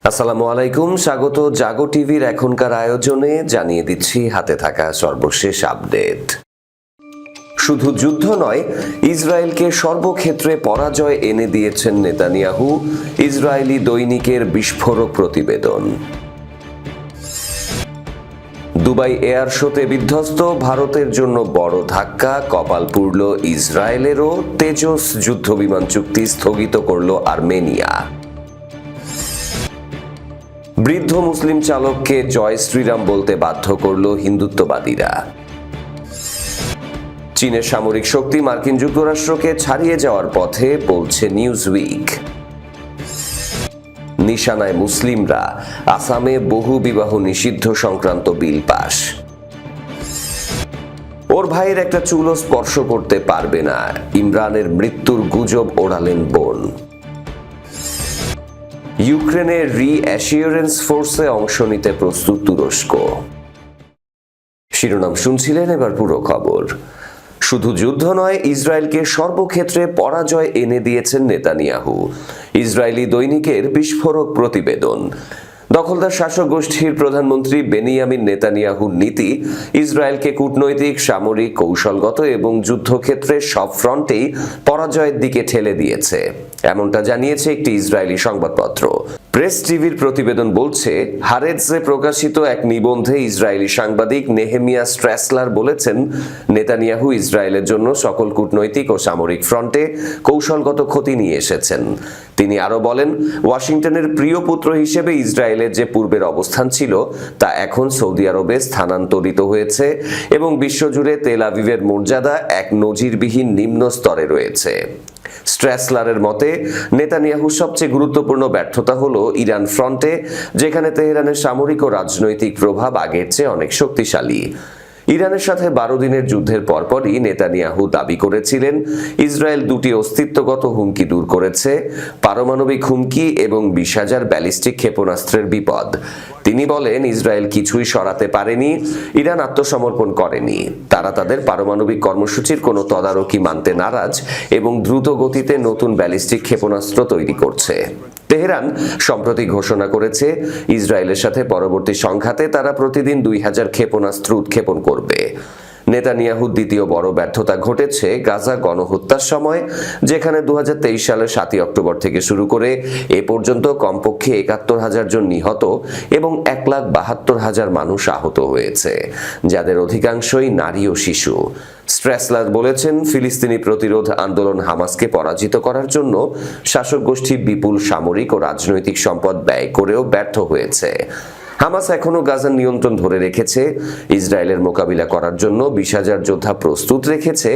আসসালামু আলাইকুম, স্বাগত জাগো টিভির এখনকার আয়োজনে। জানিয়ে দিচ্ছি হাতে থাকা সর্বশেষ আপডেট। শুধু যুদ্ধ নয়, ইসরায়েলকে সর্বক্ষেত্রে পরাজয় এনে দিয়েছেন নেতানিয়াহু। ইসরায়েলি দৈনিকের বিস্ফোরক প্রতিবেদন। দুবাই এয়ার শোতে বিধ্বস্ত, ভারতের জন্য বড় ধাক্কা। কপাল পুড়ল ইসরায়েলেরও। তেজস যুদ্ধবিমান চুক্তি স্থগিত করল আর্মেনিয়া। বৃদ্ধ মুসলিম চালককে জয় শ্রীরাম বলতে বাধ্য করল হিন্দুত্ববাদীরা। চীনের সামরিক শক্তি মার্কিন যুক্তরাষ্ট্রকে ছাড়িয়ে যাওয়ার পথে, বলছে নিউজউইক। নিশানায় মুসলিমরা, আসামে বহু বিবাহ নিষিদ্ধ সংক্রান্ত বিল পাস। ওর ভাইয়ের একটা চুলও স্পর্শ করতে পারবে না, ইমরানের মৃত্যুর গুজব ওড়ালেন বোন। ইউক্রেনের রিঅ্যাসিওরেন্স ফোর্সে অংশ নিতে প্রস্তুত তুরস্ক। শিরোনাম শুনছিলেন, এবার পুরো খবর। শুধু যুদ্ধ নয়, ইসরায়েলকে সর্বক্ষেত্রে পরাজয় এনে দিয়েছেন নেতানিয়াহু। ইসরায়েলি দৈনিকের বিস্ফোরক প্রতিবেদন। দখলদার শাসক গোষ্ঠীর প্রধানমন্ত্রী বেনিয়ামিন নেতানিয়াহুর নীতি ইসরায়েলকে কূটনৈতিক, সামরিক, কৌশলগত এবং যুদ্ধক্ষেত্রে সব ফ্রন্টেই পরাজয়ের দিকে ঠেলে দিয়েছে, এমনটা জানিয়েছে একটি ইসরায়েলি সংবাদপত্র। প্রেস টিভির প্রতিবেদন বলছে, হারেৎজে প্রকাশিত এক নিবন্ধে ইসরায়েলি সাংবাদিক নেহেমিয়া স্ট্র্যাসলার বলেছেন, নেতানিয়াহু ইসরায়েলের জন্য সকল কূটনৈতিক ও সামরিক ফ্রন্টে কৌশলগত ক্ষতি নিয়ে এসেছেন। তিনি আরো বলেন, ওয়াশিংটনের প্রিয় পুত্র হিসেবে ইসরায়েলের যে পূর্বের অবস্থান ছিল তা এখন সৌদি আরবে স্থানান্তরিত হয়েছে এবং বিশ্বজুড়ে তেল আভিভের মর্যাদা এক নজিরবিহীন নিম্ন স্তরে রয়েছে। স্ট্র্যাসলারের মতে, নেতানিয়াহুর সবচেয়ে গুরুত্বপূর্ণ ব্যর্থতা হলো ইরান ফ্রন্টে, যেখানে তেহরানের সামরিক ও রাজনৈতিক প্রভাব আগের চেয়ে অনেক শক্তিশালী। ইরানের সাথে 12 দিনের যুদ্ধের পরপরই নেতানিয়াহু দাবি করেছিলেন, ইসরায়েল দুটি অস্তিত্বগত হুমকি দূর করেছে, পারমাণবিক হুমকি এবং 20,000 ব্যালিস্টিক ক্ষেপণাস্ত্রের বিপদ। তিনি বলেন, ইসরায়েল কিছুই সরাতে পারেনি, ইরান আত্মসমর্পণ করেনি। তারা তাদের পারমাণবিক কর্মসূচির কোনো তদারকি মানতে নারাজ এবং দ্রুত গতিতে নতুন ব্যালিস্টিক ক্ষেপণাস্ত্র তৈরি করছে। তেহরান সম্প্রতি ঘোষণা করেছে, ইসরায়েলের সাথে পরবর্তী সংঘাতে তারা প্রতিদিন 2,000 ক্ষেপণাস্ত্র উৎক্ষেপণ করবে। নেতানিয়াহুর দ্বিতীয় বড় ব্যর্থতা ঘটেছে গাজা গণহত্যার সময়, যেখানে 2023 সালের 7 অক্টোবর থেকে শুরু করে এ পর্যন্ত কমপক্ষে 71,000 জন নিহত এবং 1,72,000 মানুষ আহত হয়েছে, যাদের অধিকাংশই নারী ও শিশু। স্ট্র্যাসলার বলেছেন, ফিলিস্তিনি প্রতিরোধ আন্দোলন হামাসকে পরাজিত করার জন্য শাসক গোষ্ঠী বিপুল সামরিক ও রাজনৈতিক সম্পদ ব্যয় করেও ব্যর্থ হয়েছে। হামাস এখনো গাজার নিয়ন্ত্রণ ধরে রেখেছে, ইসরায়েলের মোকাবিলা করার জন্য 20,000 যোদ্ধা প্রস্তুত রেখেছে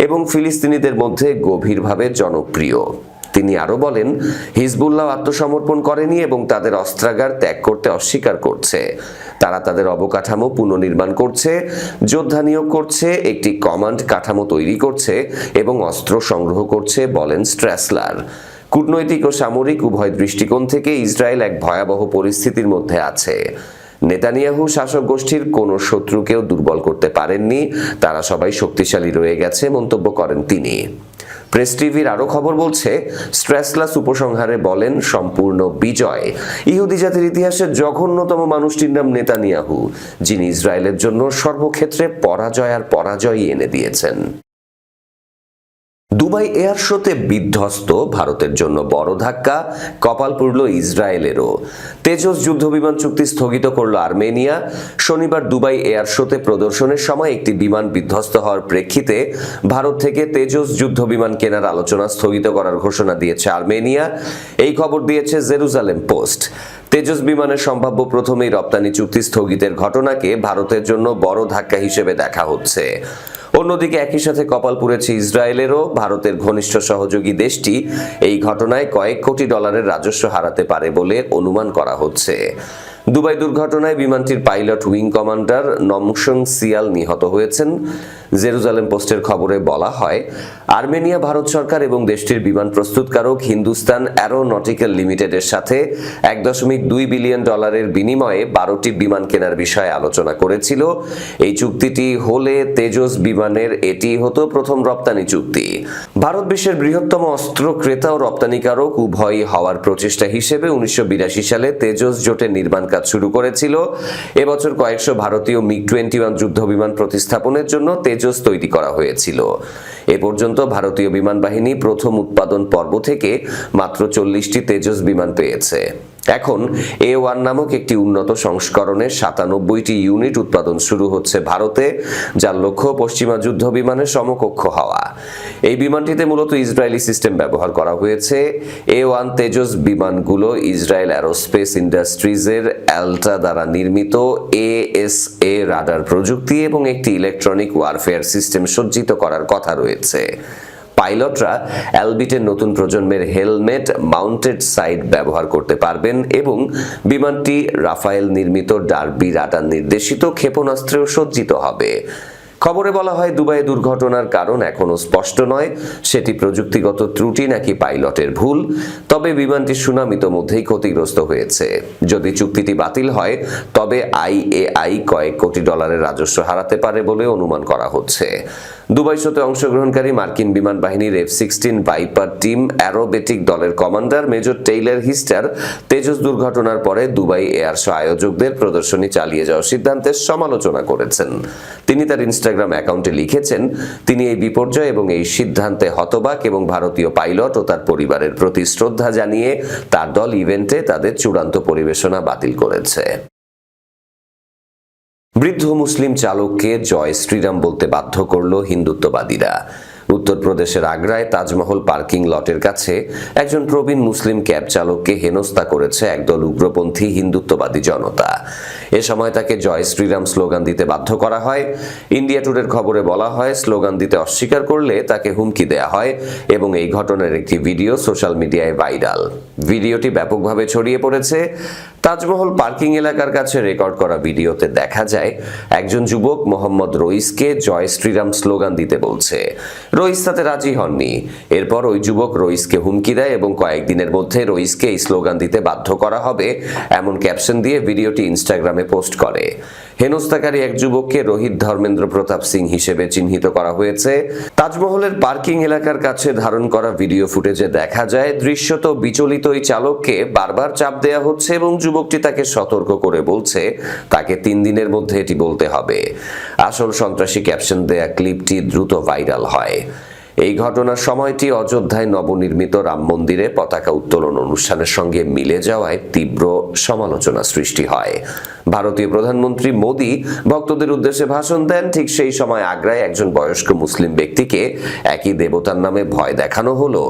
এবং ফিলিস্তিনিদের মধ্যে গভীরভাবে জনপ্রিয়। তিনি আরো বলেন, হিজবুল্লাহ আত্মসমর্পণ করেনি এবং তাদের অস্ত্রাগার ত্যাগ করতে অস্বীকার করছে। তারা তাদের অবকাঠামো পুনর্নির্মাণ করছে, যোদ্ধা নিয়োগ করছে, একটি কমান্ড কাঠামো তৈরি করছে এবং অস্ত্র সংগ্রহ করছে, বলেন স্ট্র্যাসলার। কূটনৈতিক ও সামরিক উভয় দৃষ্টিকোণ থেকে ইসরায়েল এক ভয়াবহ পরিস্থিতির মধ্যে আছে। নেতানিয়াহু শাসক গোষ্ঠীর কোনো শত্রুকেও দুর্বল করতে পারেননি, তারা সবাই শক্তিশালী রয়ে গেছে, মন্তব্য করেন তিনি। প্রেস টিভির আরো খবর বলছে, স্ট্র্যাসলাস উপসংহারে বলেন, সম্পূর্ণ বিজয়। ইহুদি জাতির ইতিহাসের জঘন্যতম মানুষটির নাম নেতানিয়াহু, যিনি ইসরায়েলের জন্য সর্বক্ষেত্রে পরাজয় আর পরাজয়ই এনে দিয়েছেন। দুবাই এয়ার শোতে বিধ্বস্ত, ভারতের জন্য বড় ধাক্কা। কপাল পুড়ল ইসরায়েলেরও। তেজস যুদ্ধবিমান চুক্তি স্থগিত করল আর্মেনিয়া। শনিবার দুবাই এয়ার শোতে প্রদর্শনের সময় একটি বিমান বিধ্বস্ত হওয়ার প্রেক্ষিতে ভারত থেকে তেজস যুদ্ধবিমান কেনার আলোচনা স্থগিত করার ঘোষণা দিয়েছে আর্মেনিয়া। এই খবর দিয়েছে জেরুজালেম পোস্ট। তেজস বিমানের সম্ভাব্য প্রথমেই রপ্তানি চুক্তি স্থগিতের ঘটনাকে ভারতের জন্য বড় ধাক্কা হিসেবে দেখা হচ্ছে। অন্যদিকে একই সাথে কপাল পুড়েছে ইসরায়েলেরও। ভারতের ঘনিষ্ঠ সহযোগী দেশটি এই ঘটনায় কয়েক কোটি ডলারের রাজস্ব হারাতে পারে বলে অনুমান করা হচ্ছে। দুবাই দুর্ঘটনায় বিমানটির পাইলট উইং কমান্ডার নমসং সিয়াল নিহত হয়েছেন। জেরুজালেম পোস্টের খবরে বলা হয়, আর্মেনিয়া ভারত সরকার এবং দেশটির বিমান প্রস্তুতকারক হিন্দুস্তান অ্যারোনটিক্যাল লিমিটেডের সাথে $1.2 বিলিয়ন বিনিময়ে 12টি বিমান কেনার বিষয়ে আলোচনা করেছিল। এই চুক্তিটি হলে তেজস বিমানের এটি হতো প্রথম রপ্তানি চুক্তি। ভারত বিশ্বের বৃহত্তম অস্ত্র ক্রেতা ও রপ্তানিকারক উভয়ই হওয়ার প্রচেষ্টা হিসেবে 1982 সালে তেজস জোটের নির্মাণ কাজ শুরু করেছিল। এবছর কয়েকশো ভারতীয় মিগ-21 যুদ্ধ বিমান প্রতিস্থাপনের জন্য তেজস তৈরি করা হয়েছিল। এ পর্যন্ত ভারতীয় বিমান বাহিনী প্রথম উৎপাদন পর্ব থেকে মাত্র 40টি তেজস বিমান পেয়েছে। এখন A1 নামক একটি উন্নত সংস্করণের 97টি ইউনিট উৎপাদন শুরু হচ্ছে ভারতে, যার লক্ষ্য পশ্চিমা যুদ্ধ বিমানের সমকক্ষ হওয়া। এই বিমানটিতে মূলত ইসরায়েলি সিস্টেম ব্যবহার করা হয়েছে। A1 তেজস বিমানগুলো ইসরায়েল অ্যারোস্পেস ইন্ডাস্ট্রিজের অ্যাল্টা দ্বারা নির্মিত ASA রাডার প্রযুক্তি এবং একটি ইলেকট্রনিক ওয়ারফেয়ার সিস্টেম সজ্জিত করার কথা রয়েছে। পাইলটরা অ্যালবিটের নতুন প্রজন্মের হেলমেট মাউন্টেড সাইট ব্যবহার করতে পারবেন এবং বিমানটি রাফায়েল নির্মিত ডার্বি রাডার নির্দেশিত ক্ষেপণাস্ত্রেও সজ্জিত হবে। খবরে বলা হয়, দুবাই দুর্ঘটনার কারণ এখনো স্পষ্ট নয়, সেটি প্রযুক্তিগত ত্রুটি নাকি পাইলটের ভুল। তবে বিমানটি সুনাম ইতোমধ্যেই ক্ষতিগ্রস্ত হয়েছে। যদি চুক্তিটি বাতিল হয় তবে IAI কয়েক কোটি ডলারের রাজস্ব হারাতে পারে বলে অনুমান করা হচ্ছে। দুবাই শোতে অংশগ্রহণকারী মার্কিন বিমান বাহিনীর F-16 ভাইপার টিম অ্যারোবেটিক দলের কমান্ডার মেজর টেইলর হিস্টার তেজস দুর্ঘটনার পরে দুবাই এয়ার শো আয়োজকদের প্রদর্শনী চালিয়ে যাওয়ার সিদ্ধান্তের সমালোচনা করেছেন। তিনি তার ইনস্টাগ্রাম অ্যাকাউন্টে লিখেছেন, তিনি এই বিপর্যয় এবং এই সিদ্ধান্তে হতবাক এবং ভারতীয় পাইলট ও তার পরিবারের প্রতি শ্রদ্ধা জানিয়ে তার দল ইভেন্টে তাদের চূড়ান্ত পরিবেশনা বাতিল করেছে। বৃদ্ধ মুসলিম চালককে জয় শ্রীরাম বলতে বাধ্য করল হিন্দুত্ববাদীরা। উত্তরপ্রদেশের আগ্রায় তাজমহল পার্কিং লটের কাছে একজন প্রবীণ মুসলিম ক্যাব চালককে হেনস্থা করেছে একদল উগ্রপন্থী হিন্দুত্ববাদী জনতা। এ সময় তাকে জয় শ্রীরাম স্লোগান দিতে বাধ্য করা হয়। ইন্ডিয়া টুডের খবরে বলা হয়, স্লোগান দিতে অস্বীকার করলে তাকে হুমকি দেয়া হয় এবং এই ঘটনার একটি ভিডিও সোশ্যাল মিডিয়ায় ভাইরাল। ভিডিওটি ব্যাপকভাবে ছড়িয়ে পড়েছে। তাজমহল পার্কিং এলাকার কাছে রেকর্ড করা ভিডিওতে দেখা যায় একজন যুবক মোহাম্মদ রইসকে জয় শ্রীরাম স্লোগান দিতে বলছে। রইস তাতে রাজি হননি। এরপর ওই যুবক রইসকে হুমকি দেয় এবং কয়েকদিনের মধ্যে রইসকে এই স্লোগান দিতে বাধ্য করা হবে এমন ক্যাপশন দিয়ে ভিডিওটি ইনস্টাগ্রামে পোস্ট করে। হেনস্থাকারী এক যুবককে রোহিত ধর্মেন্দ্র প্রতাপ সিং হিসেবে চিহ্নিত করা হয়েছে। তাজমহলের পার্কিং এলাকার কাছে ধারণ করা ভিডিও ফুটেজে দেখা যায় দৃশ্যত বিচলিত ওই চালককে বারবার চাপ দেয়া হচ্ছে এবং যুবকটি তাকে সতর্ক করে বলছে তাকে 3 দিনের মধ্যে এটি বলতে হবে। আসল সন্ত্রাসী ক্যাপশন দেয়া ক্লিপটি দ্রুত ভাইরাল হয়। এই ঘটনার সময়টি অযোধ্যায় নবনির্মিত রাম মন্দিরে পতাকা উত্তোলন অনুষ্ঠানের সঙ্গে মিলে যাওয়ায় তীব্র সমালোচনা সৃষ্টি হয়। ভারতীয় প্রধানমন্ত্রী মোদি ভক্তদের উদ্দেশ্যে ভাষণ দেন। ঠিক সেই সময় আগ্রায় একজন বয়স্ক মুসলিম ব্যক্তিকে একই দেবতার নামে ভয় দেখানো হলো।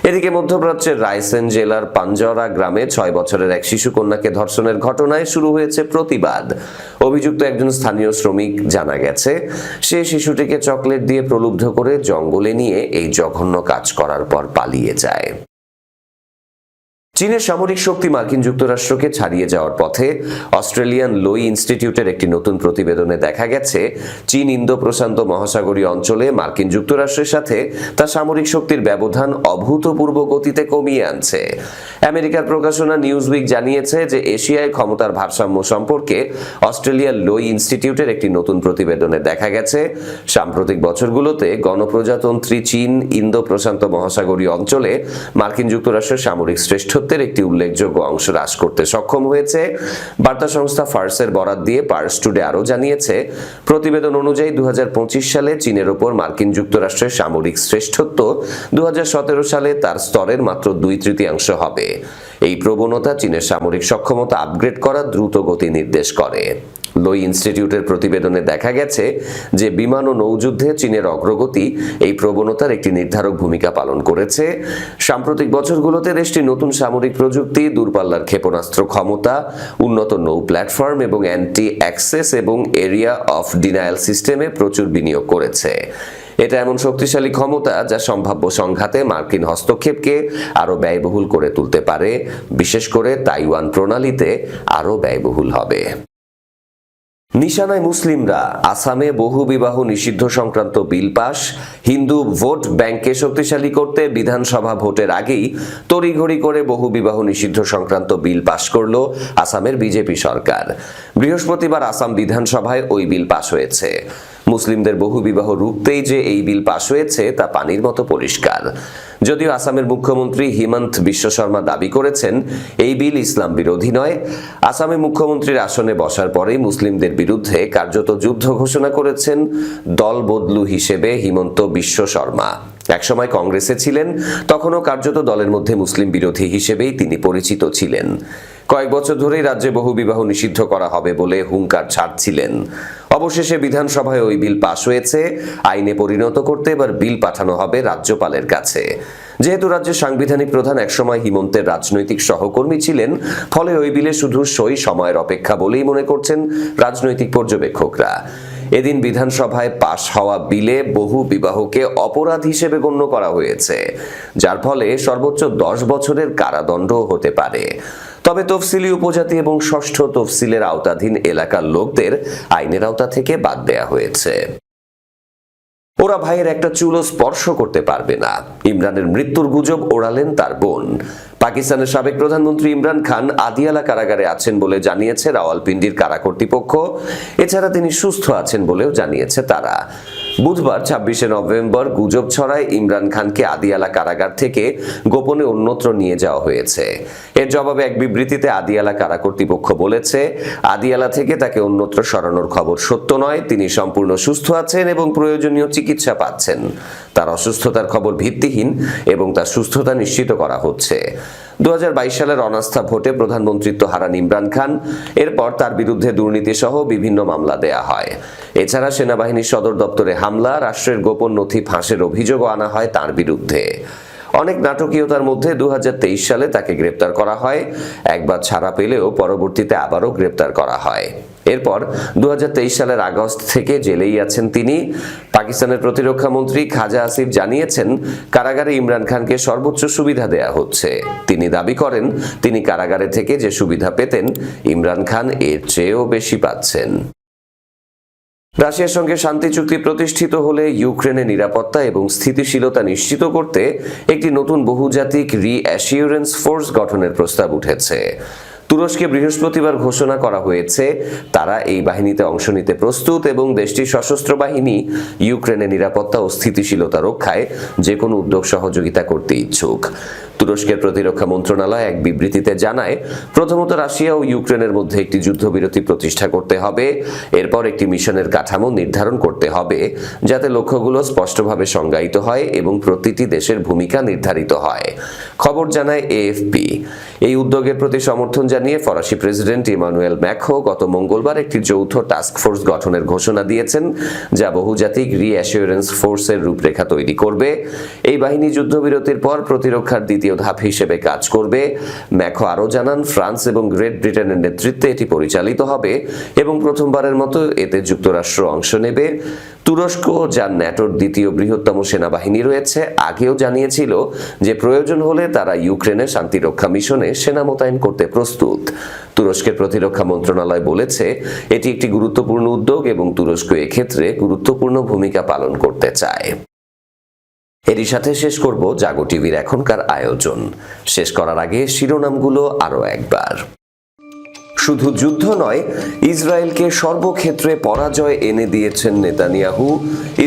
এদিকে মধ্যপ্রাচ্যের রায়সেন জেলার পাঞ্জরা গ্রামে 6 বছরের এক শিশু কন্যাকে ধর্ষণের ঘটনায় শুরু হয়েছে প্রতিবাদ। অভিযুক্ত একজন স্থানীয় শ্রমিক জানা গেছে, সে শিশুটিকে চকলেট দিয়ে প্রলুব্ধ করে জঙ্গলে নিয়ে এই জঘন্য কাজ করার পর পালিয়ে যায়। চীনের সামরিক শক্তি মার্কিন যুক্তরাষ্ট্রকে ছাড়িয়ে যাওয়ার পথে। অস্ট্রেলিয়ান লোই ইনস্টিটিউটের একটি নতুন প্রতিবেদনে দেখা গেছে, চীন ইন্দো প্রশান্ত মহাসাগরীয় অঞ্চলে মার্কিন যুক্তরাষ্ট্রের সাথে তার সামরিক শক্তির ব্যবধান অভূতপূর্ব গতিতে কমিয়ে আনছে। আমেরিকার প্রকাশনা নিউজউইক জানিয়েছে যে এশিয়ায় ক্ষমতার ভারসাম্য সম্পর্কে অস্ট্রেলিয়ার লোই ইনস্টিটিউটের একটি নতুন প্রতিবেদনে দেখা গেছে, সাম্প্রতিক বছরগুলোতে গণপ্রজাতন্ত্রী চীন ইন্দো প্রশান্ত মহাসাগরীয় অঞ্চলে মার্কিন যুক্তরাষ্ট্রের সামরিক শ্রেষ্ঠত্বের একটি উল্লেখযোগ্য অংশ হ্রাস করতে সক্ষম হয়েছে। বার্তা সংস্থা ফার্সের বরাত দিয়ে পার্স টুডে আরও জানিয়েছে, প্রতিবেদন অনুযায়ী 2025 সালে চীনের ওপর মার্কিন যুক্তরাষ্ট্রের সামরিক শ্রেষ্ঠত্ব 2017 সালে তার স্তরের মাত্র 2/3 হবে। এই প্রবণতা চীনের সামরিক সক্ষমতা আপগ্রেড করা দ্রুত গতি নির্দেশ করে। লোই ইনস্টিটিউটের প্রতিবেদনে দেখা গেছে যে বিমান ও নৌযুদ্ধে চীনের অগ্রগতি এই প্রবণতার একটি নির্ধারক ভূমিকা পালন করেছে। সাম্প্রতিক বছরগুলোতে দেশটি নতুন সামরিক প্রযুক্তি, দূরপাল্লার ক্ষেপণাস্ত্র ক্ষমতা, উন্নত নৌ প্ল্যাটফর্ম এবং অ্যান্টি অ্যাক্সেস এবং এরিয়া অফ ডিনায়াল সিস্টেমে প্রচুর বিনিয়োগ করেছে। এটা এমন শক্তিশালী ক্ষমতা যা সম্ভাব্য সংঘাতে মার্কিন হস্তক্ষেপকে আরও ব্যয়বহুল করে তুলতে পারে, বিশেষ করে তাইওয়ান প্রণালীতে আরও ব্যয়বহুল হবে। নিশানায় মুসলিমরা, আসামে বহুবিবাহ নিষিদ্ধ সংক্রান্ত বিল পাস, হিন্দু ভোট ব্যাংককে শক্তিশালী করতে বিধানসভা ভোটের আগেই তড়িঘড়ি করে বহুবিবাহ নিষিদ্ধ সংক্রান্ত বিল পাস করল আসামের বিজেপি সরকার। বৃহস্পতিবার আসাম বিধানসভায় ওই বিল পাস হয়েছে। মুসলিমদের বহুবিবাহ রুখতেই যে এই বিল পাস হয়েছে তা পানির মতো পরিষ্কার। যদিও আসামের মুখ্যমন্ত্রী হিমন্ত বিশ্ব শর্মা দাবি করেছেন এই বিল ইসলাম বিরোধী নয়। আসামে মুখ্যমন্ত্রীর আসনে বসার পরেই মুসলিমদের বিরুদ্ধে কার্যত যুদ্ধ ঘোষণা করেছেন দল বদলু হিসেবে হিমন্ত বিশ্ব শর্মা। একসময় কংগ্রেসে ছিলেন, তখনও কার্যত দলের মধ্যে মুসলিম বিরোধী হিসেবেই তিনি পরিচিত ছিলেন। কয়েক বছর ধরেই রাজ্যে বহুবিবাহ নিষিদ্ধ করা হবে বলে হুঙ্কার ছাড়ছিলেন। অবশেষে বিধানসভায় ওই বিল পাস হয়েছে। আইনে পরিণত করতে এবার বিল পাঠানো হবে রাজ্যপালের কাছে। যেহেতু রাজ্যের সাংবিধানিক প্রধান একসময় হিমন্তের রাজনৈতিক সহকর্মী ছিলেন, ফলে ওই বিলে শুধু সই সময়ের অপেক্ষা বলেই মনে করছেন রাজনৈতিক পর্যবেক্ষকরা। এদিন বিধানসভায় পাশ হওয়া বিলে বহু বিবাহকে অপরাধ হিসেবে গণ্য করা হয়েছে, যার ফলে সর্বোচ্চ 10 বছরের কারাদণ্ড হতে পারে। তবে তফসিলি উপজাতি এবং ষষ্ঠ তফসিলের আওতাধীন এলাকার লোকদের আইনের আওতা থেকে বাদ দেয়া হয়েছে। ওরা ভাইয়ের একটা চুলও স্পর্শ করতে পারবে না, ইমরানের মৃত্যুর গুজব ওড়ালেন তার বোন। পাকিস্তানের সাবেক প্রধানমন্ত্রী ইমরান খান আদিয়ালা কারাগারে আছেন বলে জানিয়েছে রাওয়ালপিন্ডির কারা কর্তৃপক্ষ। এছাড়া তিনি সুস্থ আছেন বলেও জানিয়েছে তারা। বুধবার 26শে নভেম্বর গুজব ছড়ায় ইমরান খানকে আদিয়ালা কারাগার থেকে গোপনে অন্যত্র নিয়ে যাওয়া হয়েছে। এর জবাবে এক বিবৃতিতে আদিয়ালা কারা কর্তৃপক্ষ বলেছে, আদিয়ালা থেকে তাকে অন্যত্র সরানোর খবর সত্য নয়। তিনি সম্পূর্ণ সুস্থ আছেন এবং প্রয়োজনীয় চিকিৎসা পাচ্ছেন। তার অসুস্থতার খবর ভিত্তিহীন এবং তার সুস্থতা নিশ্চিত করা হচ্ছে। 2022 সালের অনাস্থা ভোটে প্রধানমন্ত্রিত্ব হারান ইমরান খান। এরপর তার বিরুদ্ধে দুর্নীতি সহ বিভিন্ন মামলা দেয়া হয়। এছাড়া সেনাবাহিনীর সদর দপ্তরে হামলা, রাষ্ট্রের গোপন নথি ফাঁসের অভিযোগও আনা হয় তার বিরুদ্ধে। অনেক নাটকীয়তার মধ্যে 2023 সালে তাকে গ্রেপ্তার করা হয়। একবার ছাড়া পেলেও পরবর্তীতে আবারও গ্রেপ্তার করা হয়। এরপর 2023 সালের আগস্ট থেকে জেলেই আছেন তিনি। পাকিস্তানের প্রতিরক্ষা মন্ত্রী খাজা আসিফ জানিয়েছেন, কারাগারে ইমরান খানকে সর্বোচ্চ সুবিধা দেয়া হচ্ছে। তিনি দাবি করেন, তিনি কারাগারে থেকে যে সুবিধা পেতেন, ইমরান খান এর চেয়েও বেশি পাচ্ছেন। রাশিয়ার সঙ্গে শান্তি চুক্তি প্রতিষ্ঠিত হলে ইউক্রেনে নিরাপত্তা এবং স্থিতিশীলতা নিশ্চিত করতে একটি নতুন বহুজাতিক রিঅ্যাসিওরেন্স ফোর্স গঠনের প্রস্তাব উঠেছে। তুরস্কে বৃহস্পতিবার ঘোষণা করা হয়েছে তারা এই বাহিনীতে অংশ নিতে প্রস্তুত এবং দেশটির সশস্ত্র বাহিনী ইউক্রেনের নিরাপত্তা ও স্থিতিশীলতা রক্ষায় যে কোনো উদ্যোগ সহযোগিতা করতে ইচ্ছুক। তুরস্কের প্রতিরক্ষা মন্ত্রণালয় এক বিবৃতিতে জানায়, প্রথমত রাশিয়া ও ইউক্রেনের মধ্যে একটি যুদ্ধবিরতি প্রতিষ্ঠা করতে হবে। এরপর একটি মিশনের কাঠামো নির্ধারণ করতে হবে যাতে লক্ষ্যগুলো স্পষ্টভাবে সংজ্ঞায়িত হয় এবং প্রতিটি দেশের ভূমিকা নির্ধারিত হয়। খবর জানায় এএফপি। এই উদ্যোগের প্রতি সমর্থন জানিয়ে ফরাসি প্রেসিডেন্ট ইমানুয়েল ম্যাক্রো গত মঙ্গলবার একটি যৌথ টাস্ক ফোর্স গঠনের ঘোষণা দিয়েছেন, যা বহুজাতিক রিঅ্যাসিওরেন্স ফোর্সের রূপরেখা তৈরি করবে। এই বাহিনী যুদ্ধবিরতির পর প্রতিরক্ষার দ্বিতীয় ধাপ হিসেবে কাজ করবে। ম্যাক্রো আরও জানান, ফ্রান্স এবং গ্রেট ব্রিটেনের নেতৃত্বে এটি পরিচালিত হবে এবং প্রথমবারের মতো এতে যুক্তরাষ্ট্র অংশ নেবে। তুরস্ক, যার ন্যাটোর দ্বিতীয় বৃহত্তম সেনাবাহিনী রয়েছে, আগেও জানিয়েছিল যে প্রয়োজন হলে তারা ইউক্রেনের শান্তিরক্ষা মিশনে সেনা মোতায়েন করতে প্রস্তুত। তুরস্কের প্রতিরক্ষা মন্ত্রণালয় বলেছে, এটি একটি গুরুত্বপূর্ণ উদ্যোগ এবং তুরস্ক এক্ষেত্রে গুরুত্বপূর্ণ ভূমিকা পালন করতে চায়। এরই সাথে শেষ করব জাগো টিভির এখনকার আয়োজন। শেষ করার আগে শিরোনামগুলো আরও একবার। শুধু যুদ্ধ নয়, ইসরায়েলকে সর্বক্ষেত্রে পরাজয় এনে দিয়েছেন নেতানিয়াহু,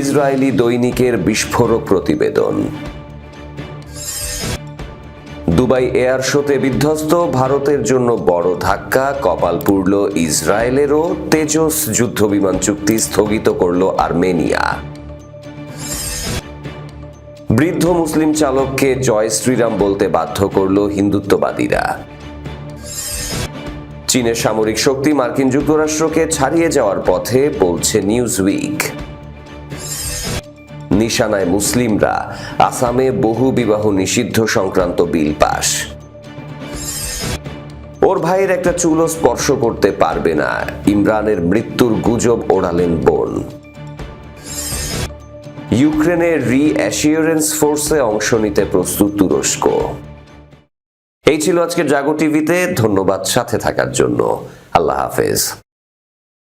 ইসরায়েলি দৈনিকের বিস্ফোরক প্রতিবেদন। দুবাই এয়ার শোতে বিধ্বস্ত, ভারতের জন্য বড় ধাক্কা, কপাল পুড়ল ইসরায়েলেরও, তেজস যুদ্ধবিমান চুক্তি স্থগিত করল আর্মেনিয়া। বৃদ্ধ মুসলিম চালককে জয় শ্রীরাম বলতে বাধ্য করল হিন্দুত্ববাদীরা। চীনের সামরিক শক্তি মার্কিন যুক্তরাষ্ট্রকে ছাড়িয়ে যাওয়ার পথে, বলছে নিউজউইক। নিশানায় মুসলিমরা, আসামে বহু বিবাহ নিষিদ্ধ সংক্রান্ত বিল পাস। ওর ভাইয়ের একটা চুলও স্পর্শ করতে পারবে না, ইমরানের মৃত্যুর গুজব ওড়ালেন বোন। ইউক্রেনের রিঅ্যাসিওরেন্স ফোর্সে অংশ নিতে প্রস্তুত তুরস্ক। এই ছিল আজকের জাগো টিভিতে। ধন্যবাদ সাথে থাকার জন্য। আল্লাহ হাফেজ।